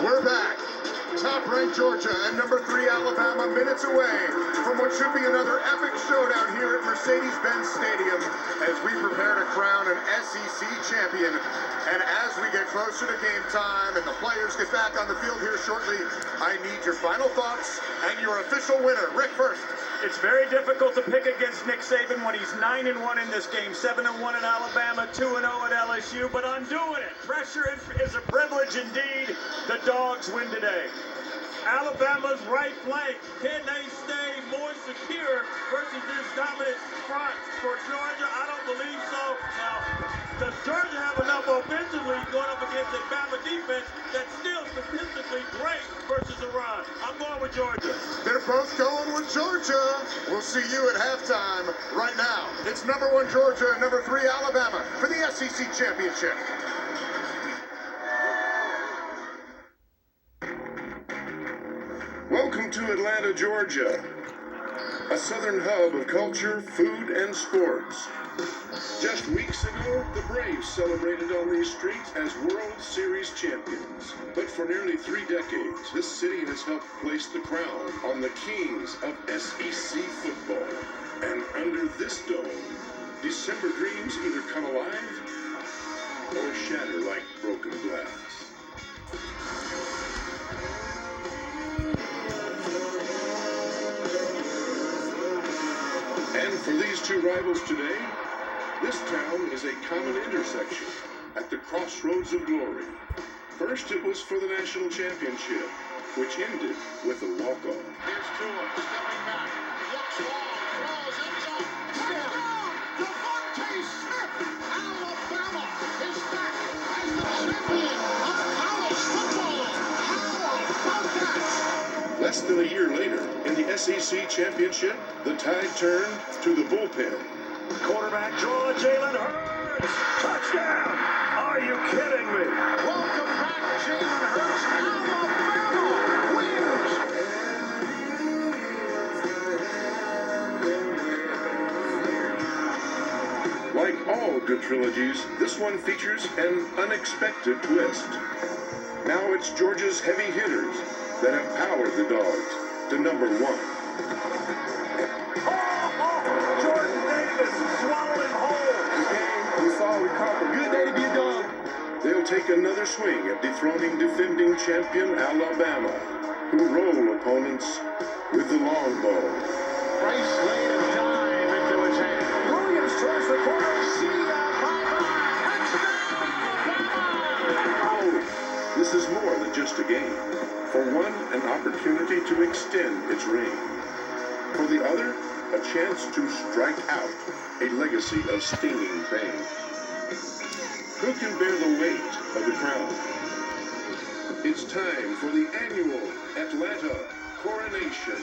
We're back. Top-ranked Georgia and number 3 Alabama minutes away from what should be another epic showdown here at Mercedes-Benz Stadium as we prepare to crown an SEC champion. And as we get closer to game time and the players get back on the field here shortly, I need your final thoughts and your official winner. Rick, first. It's very difficult to pick against Nick Saban when he's 9-1 in this game, 7-1 at Alabama, 2-0 at LSU, but I'm doing it. Pressure is a privilege indeed. The Dogs win today. Alabama's right flank, can they stay more secure versus this dominant front for Georgia? I don't believe so. Now, does Georgia have enough offensively going up against a Bama defense that's still statistically great versus Iran? I'm going with Georgia. They're both going with Georgia. We'll see you at halftime right now. It's number 1 Georgia and number 3 Alabama for the SEC championship. Welcome to Atlanta, Georgia, a southern hub of culture, food, and sports. Just weeks ago, the Braves celebrated on these streets as World Series champions. But for nearly 3 decades, this city has helped place the crown on the kings of SEC football. And under this dome, December dreams either come alive or shatter like broken glass. And for these two rivals today, this town is a common intersection at the crossroads of glory. First, it was for the national championship, which ended with a walk-off. Here's Tua stepping back, looks long, throws end zone, touchdown! Devontae Smith! Alabama is back as the champion of college football! How about that? Less than a year later, in the SEC championship, the tide turned to the bullpen. Quarterback draw, Jalen Hurts. Touchdown! Are you kidding me? Welcome back, Jalen Hurts. Alabama wins! Like all good trilogies, this one features an unexpected twist. Now it's Georgia's heavy hitters that have powered the Dogs to number 1. Jordan Davis swallowing whole. The game we saw, we conquered. Good day to be a Dog. They'll take another swing at dethroning defending champion Alabama, who roll opponents with the long ball. Bryce laid a dime into his hand. Williams towards the corner. See ya, bye-bye. Touchdown, Alabama! Oh, this is more than just a game. For one, an opportunity to extend its reign. For the other, a chance to strike out a legacy of stinging pain. Who can bear the weight of the crown? It's time for the annual Atlanta coronation.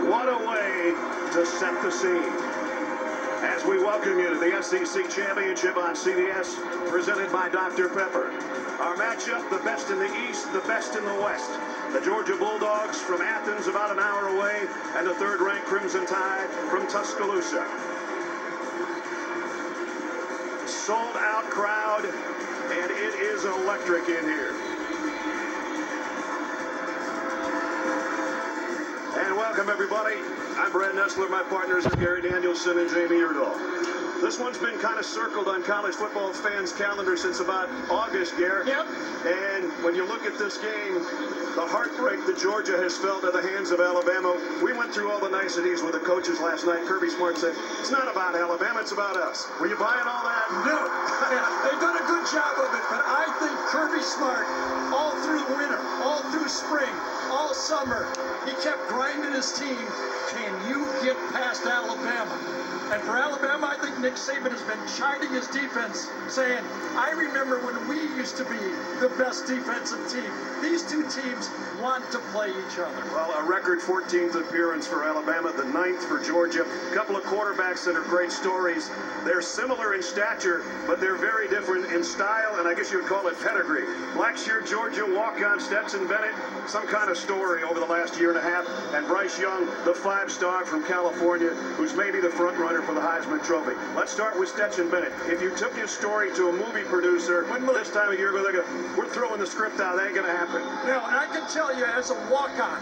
What a way to set the scene. As we welcome you to the SEC Championship on CBS, presented by Dr. Pepper. Our matchup, the best in the East, the best in the West. The Georgia Bulldogs from Athens, about an hour away, and the third-ranked Crimson Tide from Tuscaloosa. Sold-out crowd, and it is electric in here. And welcome, everybody. I'm Brad Nessler. My partners are Gary Danielson and Jamie Erdahl. This one's been kind of circled on college football fans' calendar since about August, Gary. Yep. And when you look at this game, the heartbreak that Georgia has felt at the hands of Alabama, we went through all the niceties with the coaches last night. Kirby Smart said, it's not about Alabama, it's about us. Were you buying all that? No. They've done a good job of it, but I think Kirby Smart, all through winter, all through spring, all summer, He kept grinding his team. Can you get past Alabama? And for Alabama, I think Nick Saban has been chiding his defense, saying, I remember when we used to be the best defensive team. These two teams want to play each other. Well, a record 14th appearance for Alabama, the 9th for Georgia. A couple of quarterbacks that are great stories. They're similar in stature, but they're very different in style, and I guess you would call it pedigree. Blackshear Georgia walk-on Stetson Bennett, some kind of story over the last year and a half, and Bryce Young, the 5-star from California, who's maybe the front runner for the Heisman Trophy. Let's start with Stetson Bennett. If you took his story to a movie producer this time of year, they're going, we're throwing the script out, that ain't going to happen. Now, I can tell you as a walk-on,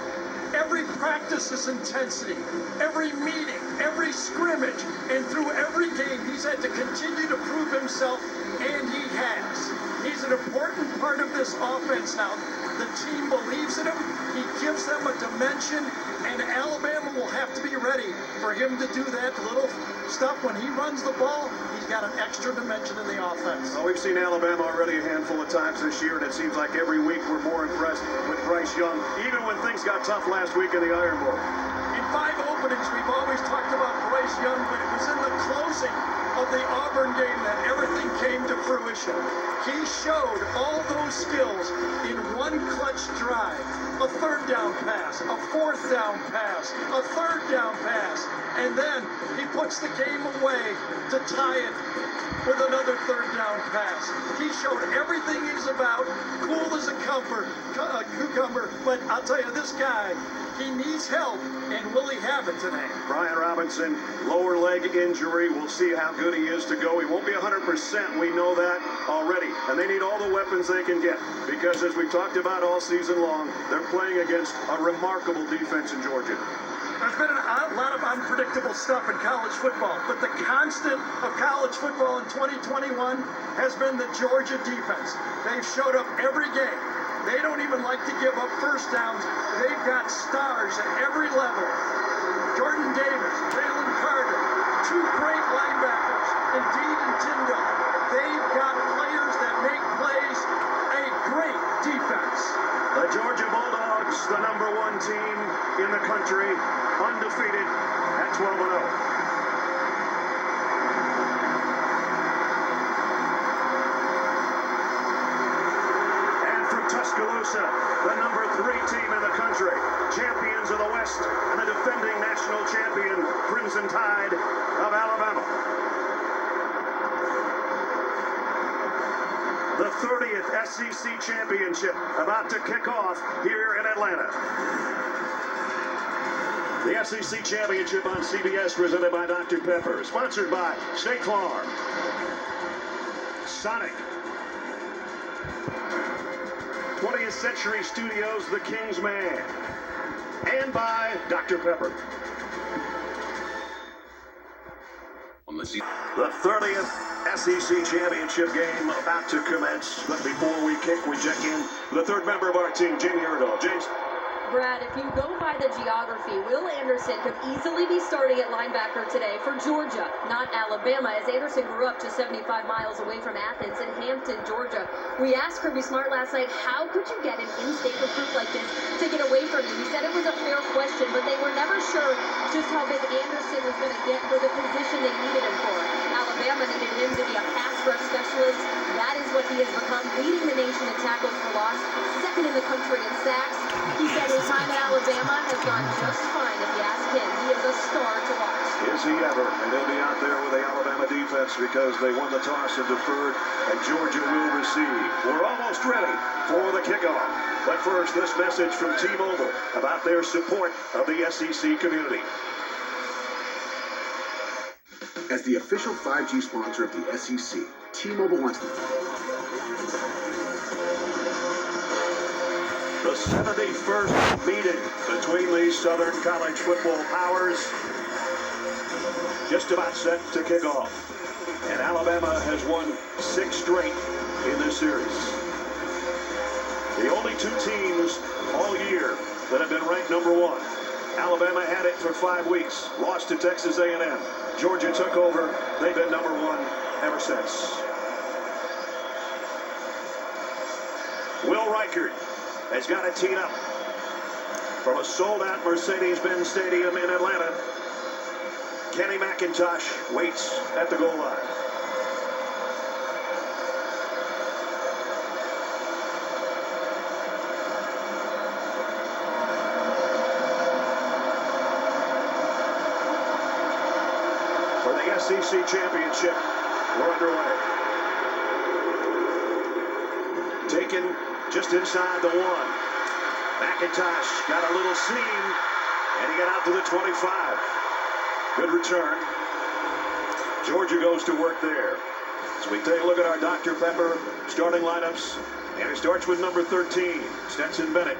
every practice is intensity. Every meeting, every scrimmage, and through every game, he's had to continue to prove himself, and he has. He's an important part of this offense now. The team believes in him. He gives them a dimension, and Alabama will have to be ready for him to do that little stuff. When he runs the ball, he's got an extra dimension in the offense. Well, we've seen Alabama already a handful of times this year, and it seems like every week we're more impressed with Bryce Young, even when things got tough last week in the Iron Bowl. In 5 openings, we've always talked about Bryce Young, but it was in the closing of the Auburn game that everything came to fruition. He showed all those skills in one clutch drive. A 3rd down pass, a 4th down pass, a 3rd down pass, and then he puts the game away to tie it with another 3rd down pass. He showed everything he's about, cool as a cucumber, but I'll tell you, this guy, he needs help, and will he have it today? Brian Robinson, lower leg injury. We'll see how good he is to go. He won't be 100%. We know that already. And they need all the weapons they can get because, as we talked about all season long, they're playing against a remarkable defense in Georgia. There's been a lot of unpredictable stuff in college football, but the constant of college football in 2021 has been the Georgia defense. They've showed up every game. They don't even like to give up first downs. They've got stars at every level. Jordan Davis, Jalen Carter, 2 great linebackers, Indeed and Tyndall. They've got players that make plays, a great defense. The Georgia Bulldogs, the #1 team in the country, undefeated at 12-0. Tuscaloosa, the #3 team in the country, champions of the West, and the defending national champion, Crimson Tide of Alabama. The 30th SEC championship about to kick off here in Atlanta. The SEC championship on CBS presented by Dr. Pepper, sponsored by State Farm, Sonic, 20th Century Studios, The King's Man, and by Dr. Pepper. The 30th SEC championship game about to commence. But before we kick, we check in with the 3rd member of our team, Jamie Erdahl. James? Brad, if you go by the geography, Will Anderson could easily be starting at linebacker today for Georgia, not Alabama, as Anderson grew up just 75 miles away from Athens in Hampton, Georgia. We asked Kirby Smart last night, how could you get an in-state recruit like this to get away from you? He said it was a fair question, but they were never sure just how big Anderson was going to get for the position they needed him for. Alabama needed him to be a pass rush specialist. That is what he has become, leading the nation in tackles for loss, 2nd in the country in sacks. He said his time at Alabama has gone just fine, if you ask him. He is a star to watch. Is he ever? And they'll be out there with the Alabama defense because they won the toss and deferred, and Georgia will receive. We're almost ready for the kickoff. But first, this message from T-Mobile about their support of the SEC community. As the official 5G sponsor of the SEC, T-Mobile wants to... The 71st meeting between these Southern college football powers just about set to kick off. And Alabama has won 6 straight in this series. The only 2 teams all year that have been ranked #1. Alabama had it for 5 weeks, lost to Texas A&M. Georgia took over. They've been #1 ever since. Will Reichert has got it teed up. from a sold-out Mercedes-Benz Stadium in Atlanta. Kenny McIntosh waits at the goal line. For the SEC championship, we're underway. Taken just inside the 1. McIntosh got a little seam, and he got out to the 25. Good return. Georgia goes to work there. So we take a look at our Dr. Pepper starting lineups, and it starts with number 13, Stetson Bennett.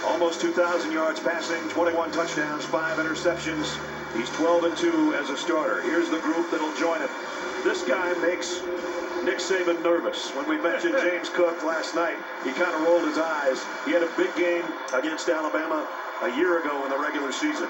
Almost 2,000 yards passing, 21 touchdowns, 5 interceptions. He's 12-2 as a starter. Here's the group that'll join him. This guy makes Nick Saban nervous. When we mentioned James Cook last night, he kind of rolled his eyes. He had a big game against Alabama a year ago in the regular season.